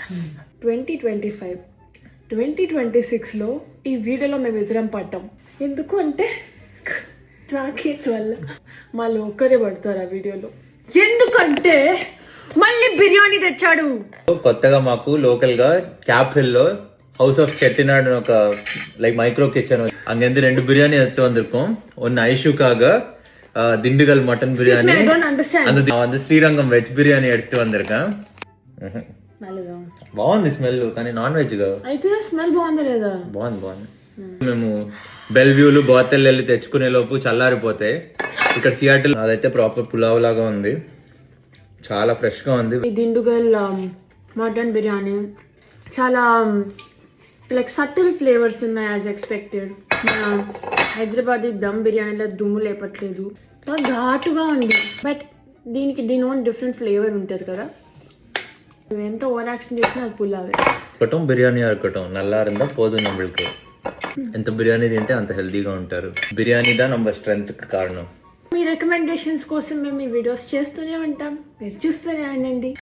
2025 2026లో ఈ వీడియోలో మేము ఎదురం పడ్డాం. ఎందుకు అంటే సాకేత్ వల్ల మా లోకరే పడతారు ఆ వీడియోలో. ఎందుకంటే మళ్ళీ బిర్యానీ తెచ్చాడు. కొత్తగా మాకు లోకల్ గా క్యాప్ హిల్ లో ஹவுஸ் ஆஃப் செட்டிநாடு ఒక லைக் மைக்ரோ கிச்சன் அங்கிருந்து 2 பிரியாணி எடுத்து வந்திருக்கோம். ஒன்னு ஐஷுக்காக திண்டுக்கல் மட்டன் பிரியாணி, அந்த ஸ்ரீரங்கம் వెజ్ బిర్యానీ எடுத்து வந்திருக்கேன். బాగుంది స్మెల్, కానీ నాన్ వెజ్ గా అయితే స్మెల్ బాగుంది లేదా? బాగుంది. మేము బెల్వ్యూలు బోతెల్ వెళ్ళి తెచ్చుకునే లోపు చల్లారిపోతాయి. ఇక్కడ సియాటిల్ అదైతే ప్రాపర్ పులావ్ లాగా ఉంది, చాలా ఫ్రెష్ గా ఉంది. దిండుగల్ మటన్ బిర్యానీ చాలా లైక్ సటిల్ ఫ్లేవర్స్ ఉన్నాయి యాజ్ ఎక్స్పెక్టెడ్. మన హైదరాబాదీ దమ్ బిర్యానీలో దుమ్ము లేపట్లేదు, ఘాటుగా ఉంది. బట్ దీని ఓన్ డిఫరెంట్ ఫ్లేవర్ ఉంటుంది కదా. ఎంత ఓవర్ యాక్షన్ చేసినా అది పులావే. இருக்கட்டும் பிரியாணியா இருக்கட்டும், நல்லா இருந்தா போதும் நம்மளுக்கு. ఎంత బిర్యానీ తింటే అంత హెల్దీగా ఉంటారు. బిర్యానీ దా நம்ம స్ట్రెంగ్త్ కారణం. మీ రికమెండేషన్స్ కోసం మేము ఈ వీడియోస్ చేస్తూనే ఉంటాం, మీరు చూస్తూనే ఉండండి.